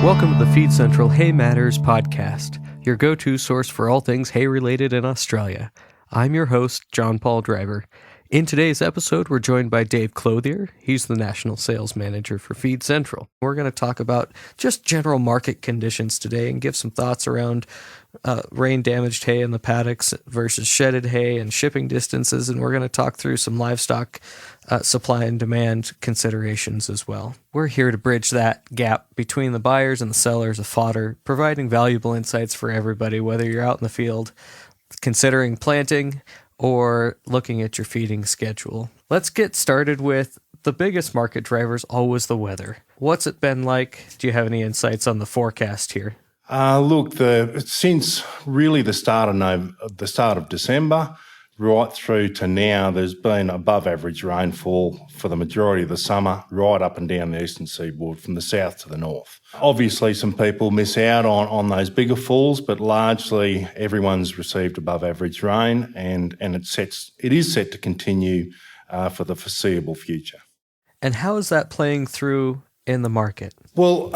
Welcome to the Feed Central Hay Matters podcast, your go-to source for all things hay-related in Australia. I'm your host, John Paul Driver. In today's episode, we're joined by Dave Clothier. He's the National Sales Manager for Feed Central. We're going to talk about just general market conditions today and give some thoughts around rain-damaged hay in the paddocks versus shedded hay and shipping distances, and we're going to talk through some livestock supply and demand considerations as well. We're here to bridge that gap between the buyers and the sellers of fodder, providing valuable insights for everybody, whether you're out in the field considering planting or looking at your feeding schedule. Let's get started with the biggest market drivers, always the weather. What's it been like? Do you have any insights on the forecast here? Since really the start of December right through to now, there's been above average rainfall for the majority of the summer, right up and down the eastern seaboard from the south to the north. Obviously, some people miss out on those bigger falls, but largely everyone's received above average rain, and it is set to continue for the foreseeable future. And how is that playing through in the market? Well,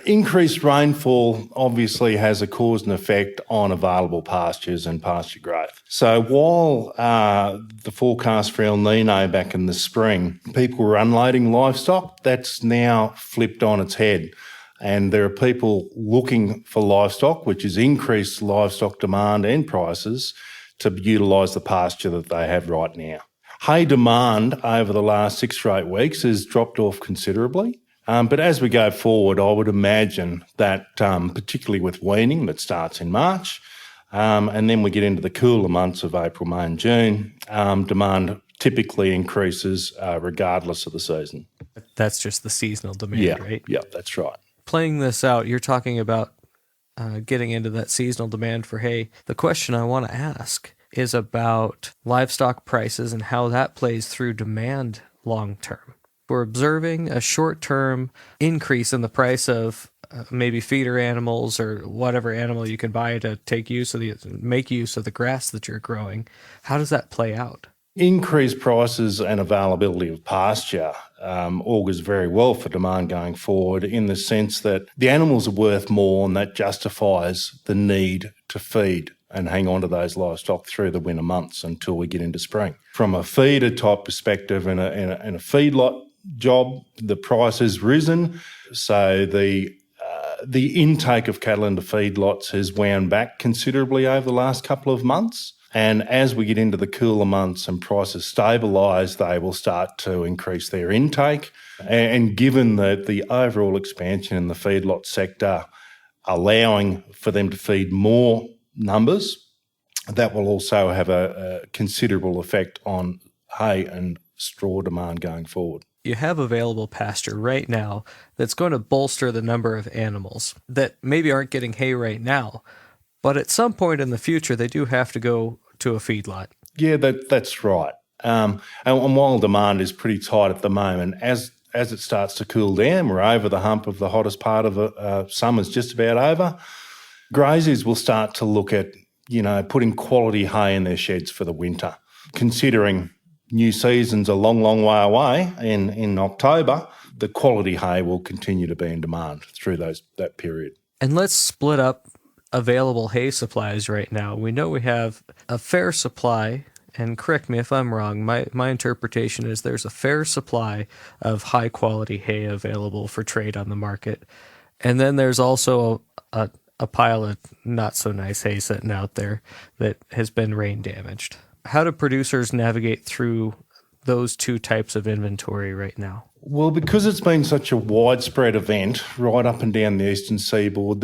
increased rainfall obviously has a cause and effect on available pastures and pasture growth. So while the forecast for El Niño back in the spring, people were unloading livestock, that's now flipped on its head. And there are people looking for livestock, which has increased livestock demand and prices to utilise the pasture that they have right now. Hay demand over the last 6 or 8 weeks has dropped off considerably. But as we go forward, I would imagine that particularly with weaning that starts in March, and then we get into the cooler months of April, May and June, demand typically increases regardless of the season. That's just the seasonal demand, right? Yeah, that's right. Playing this out, you're talking about getting into that seasonal demand for hay. The question I want to ask is about livestock prices and how that plays through demand long term. We're observing a short-term increase in the price of maybe feeder animals or whatever animal you can buy to make use of the grass that you're growing. How does that play out? Increased prices and availability of pasture augurs very well for demand going forward, in the sense that the animals are worth more, and that justifies the need to feed and hang on to those livestock through the winter months until we get into spring. From a feeder type perspective in a feedlot job, the price has risen, so the intake of cattle into feedlots has wound back considerably over the last couple of months. And as we get into the cooler months and prices stabilise, they will start to increase their intake. And given that the overall expansion in the feedlot sector allowing for them to feed more numbers, that will also have a considerable effect on hay and straw demand going forward. You have available pasture right now that's going to bolster the number of animals that maybe aren't getting hay right now, but at some point in the future, they do have to go to a feedlot. Yeah, that's right. And while demand is pretty tight at the moment, as it starts to cool down, we're over the hump of the hottest part of summer's just about over. Graziers will start to look at, putting quality hay in their sheds for the winter, considering new season's a long, long way away. In October, the quality hay will continue to be in demand through that period. And let's split up available hay supplies right now. We know we have a fair supply, and correct me if I'm wrong, my interpretation is there's a fair supply of high-quality hay available for trade on the market. And then there's also a pile of not-so-nice hay sitting out there that has been rain damaged. How do producers navigate through those two types of inventory right now? Well, because it's been such a widespread event right up and down the eastern seaboard,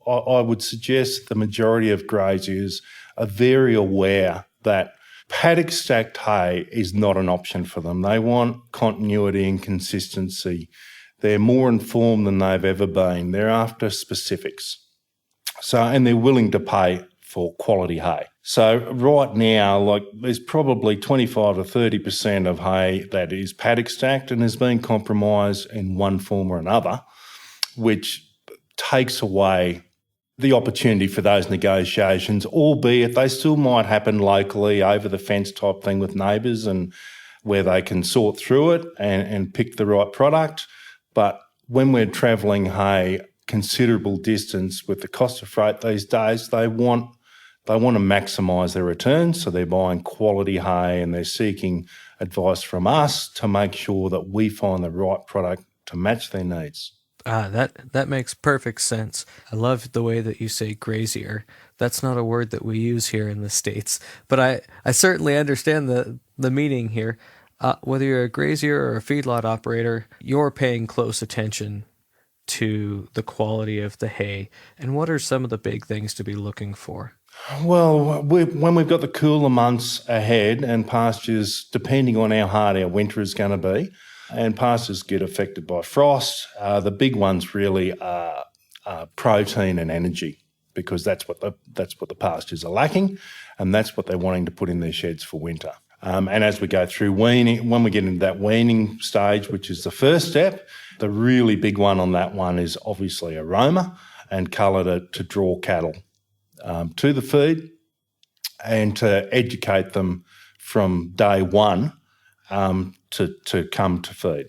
I would suggest the majority of graziers are very aware that paddock stacked hay is not an option for them. They want continuity and consistency. They're more informed than they've ever been. They're after specifics. And they're willing to pay for quality hay. So right now, there's probably 25 to 30% of hay that is paddock stacked and has been compromised in one form or another, which takes away the opportunity for those negotiations, albeit they still might happen locally over the fence type thing with neighbours, and where they can sort through it and pick the right product. But when we're travelling hay considerable distance with the cost of freight these days, they want to maximise their returns, so they're buying quality hay and they're seeking advice from us to make sure that we find the right product to match their needs. That makes perfect sense. I love the way that you say grazier. That's not a word that we use here in the States, but I certainly understand the meaning here. Whether you're a grazier or a feedlot operator, you're paying close attention to the quality of the hay. And what are some of the big things to be looking for? Well, when we've got the cooler months ahead and pastures, depending on how hard our winter is going to be, and pastures get affected by frost, the big ones really are protein and energy, because that's what the pastures are lacking, and that's what they're wanting to put in their sheds for winter. And as we go through weaning, when we get into that weaning stage, which is the first step, the really big one on that one is obviously aroma and colour to draw cattle to the feed and to educate them from day one to come to feed.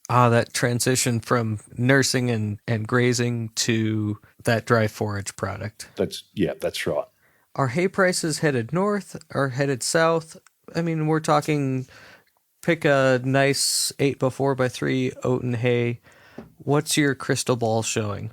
That transition from nursing and grazing to that dry forage product. That's right. Are hay prices headed north or headed south? I mean, we're talking pick a nice 8x4x3 oaten hay. What's your crystal ball showing?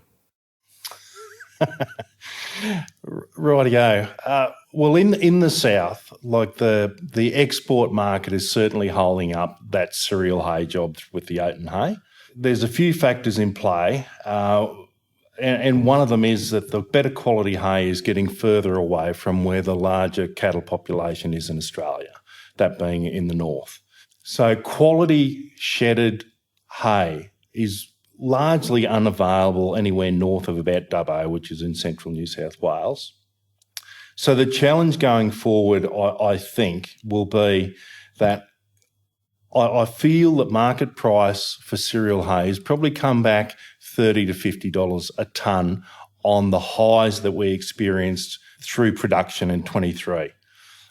Rightio. Well, in the south, like the export market is certainly holding up that cereal hay job with the oaten hay. There's a few factors in play, and one of them is that the better quality hay is getting further away from where the larger cattle population is in Australia, that being in the north. So quality shedded hay is largely unavailable anywhere north of about Dubbo, which is in central New South Wales. So the challenge going forward, I think, will be that I feel that market price for cereal hay has probably come back $30 to $50 a tonne on the highs that we experienced through production in 23.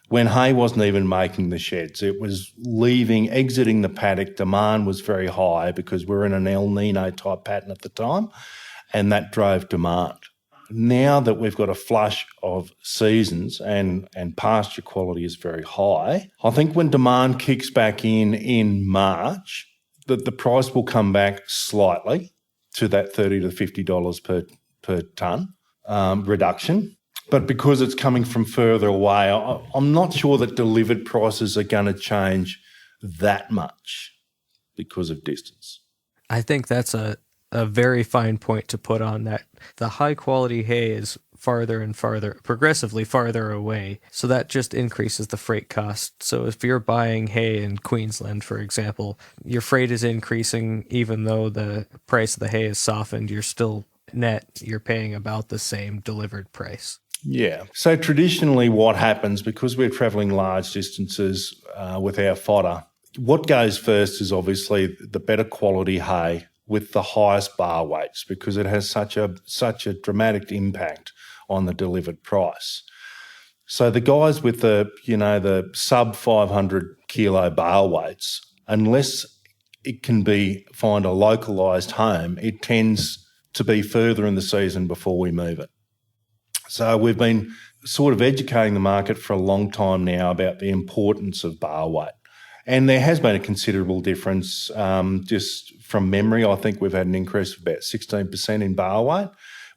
When hay wasn't even making the sheds, it was exiting the paddock. Demand was very high because we're in an El Niño type pattern at the time, and that drove demand. Now that we've got a flush of seasons and pasture quality is very high, I think when demand kicks back in March, that the price will come back slightly to that $30 to $50 per tonne reduction. But because it's coming from further away, I'm not sure that delivered prices are going to change that much because of distance. I think that's a very fine point to put on that. The high quality hay is farther and farther, progressively farther away. So that just increases the freight cost. So if you're buying hay in Queensland, for example, your freight is increasing even though the price of the hay is softened. You're still you're paying about the same delivered price. Yeah. So traditionally what happens, because we're travelling large distances with our fodder, what goes first is obviously the better quality hay with the highest bar weights, because it has such a dramatic impact on the delivered price. So the guys with the sub 500 kilo bar weights, unless it can find a localised home, it tends to be further in the season before we move it. So we've been sort of educating the market for a long time now about the importance of bar weight. And there has been a considerable difference. Just from memory, I think we've had an increase of about 16% in bar weight,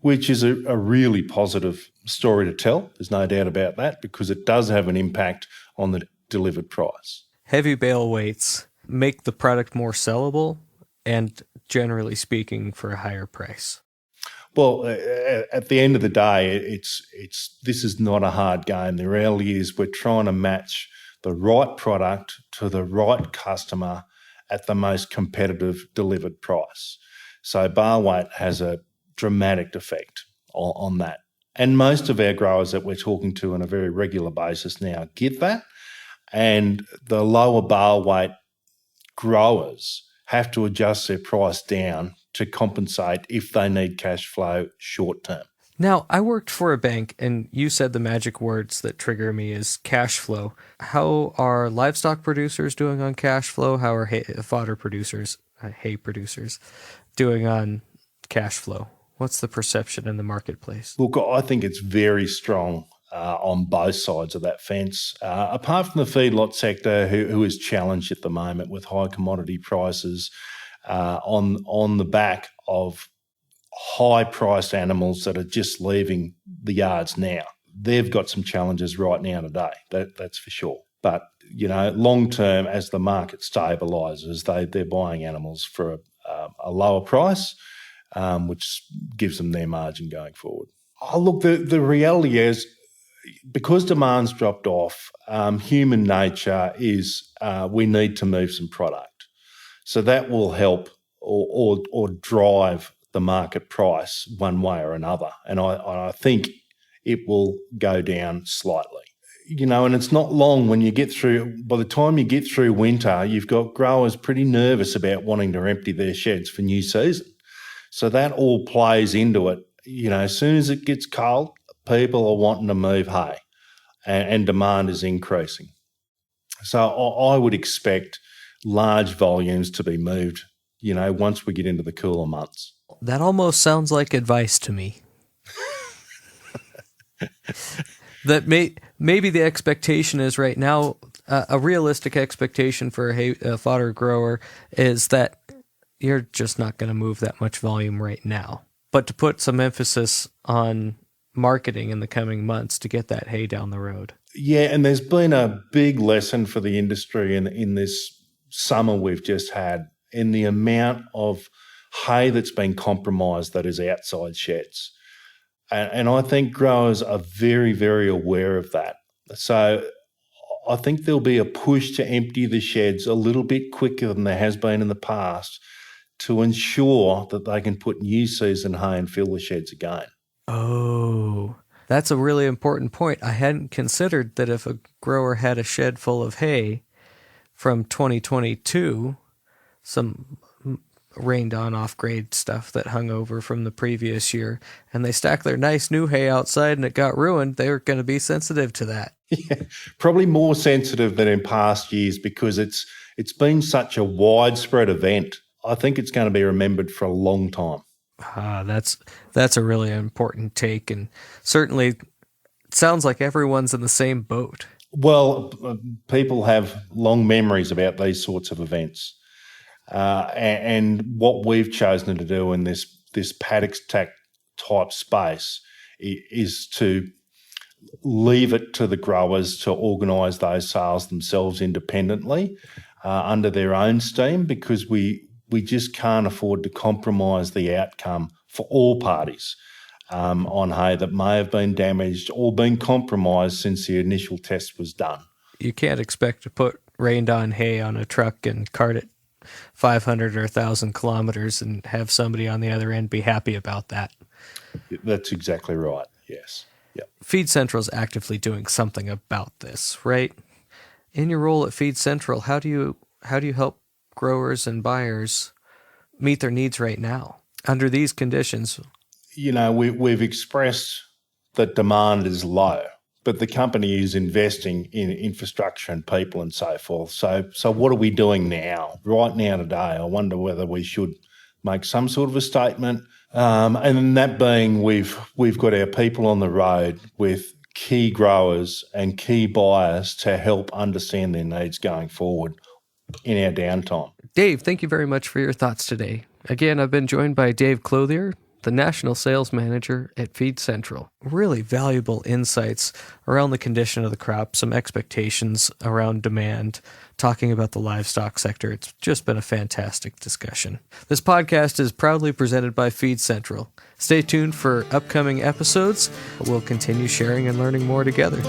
which is a really positive story to tell. There's no doubt about that, because it does have an impact on the delivered price. Heavy bale weights make the product more sellable and, generally speaking, for a higher price. Well, at the end of the day, this is not a hard game. The reality is we're trying to match the right product to the right customer at the most competitive delivered price. So bar weight has a dramatic effect on that. And most of our growers that we're talking to on a very regular basis now get that. And the lower bar weight growers have to adjust their price down to compensate if they need cash flow short term. Now, I worked for a bank, and you said the magic words that trigger me is cash flow. How are livestock producers doing on cash flow? How are fodder producers, hay producers, doing on cash flow? What's the perception in the marketplace? Look, I think it's very strong on both sides of that fence. Apart from the feedlot sector, who is challenged at the moment with high commodity prices on the back of high-priced animals that are just leaving the yards now. They've got some challenges right now today, that's for sure. But, long term, as the market stabilises, they're buying animals for a lower price, which gives them their margin going forward. Oh, look, the reality is, because demand's dropped off, human nature is we need to move some product. So that will help or drive the market price one way or another. And I think it will go down slightly. And it's not long when you get through, by the time you get through winter, you've got growers pretty nervous about wanting to empty their sheds for new season. So that all plays into it. As soon as it gets cold, people are wanting to move hay and demand is increasing. So I would expect large volumes to be moved, once we get into the cooler months. That almost sounds like advice to me. That maybe the expectation is right now, a realistic expectation for a fodder grower is that you're just not going to move that much volume right now. But to put some emphasis on marketing in the coming months to get that hay down the road. Yeah, and there's been a big lesson for the industry in this summer we've just had in the amount of hay that's been compromised that is outside sheds. And I think growers are very, very aware of that. So I think there'll be a push to empty the sheds a little bit quicker than there has been in the past to ensure that they can put new season hay and fill the sheds again. Oh, that's a really important point. I hadn't considered that if a grower had a shed full of hay from 2022, some rained on off-grade stuff that hung over from the previous year, and they stacked their nice new hay outside and it got ruined, they were going to be sensitive to that. Yeah, probably more sensitive than in past years because it's been such a widespread event. I think it's going to be remembered for a long time. That's a really important take, and certainly it sounds like everyone's in the same boat. Well, people have long memories about these sorts of events. And what we've chosen to do in this paddock type space is to leave it to the growers to organise those sales themselves independently under their own steam, because we just can't afford to compromise the outcome for all parties on hay that may have been damaged or been compromised since the initial test was done. You can't expect to put rained on hay on a truck and cart it 500 or 1,000 kilometers and have somebody on the other end be happy about that. That's exactly right, yes. Yep. Feed Central is actively doing something about this, right? In your role at Feed Central, how do you help growers and buyers meet their needs right now under these conditions? We've expressed that demand is low, but the company is investing in infrastructure and people and so forth. So what are we doing now? Right now today, I wonder whether we should make some sort of a statement. And that being, we've got our people on the road with key growers and key buyers to help understand their needs going forward in our downtime. Dave, thank you very much for your thoughts today. Again, I've been joined by Dave Clothier, the National Sales Manager at Feed Central. Really valuable insights around the condition of the crop, some expectations around demand, talking about the livestock sector. It's just been a fantastic discussion. This podcast is proudly presented by Feed Central. Stay tuned for upcoming episodes. We'll continue sharing and learning more together.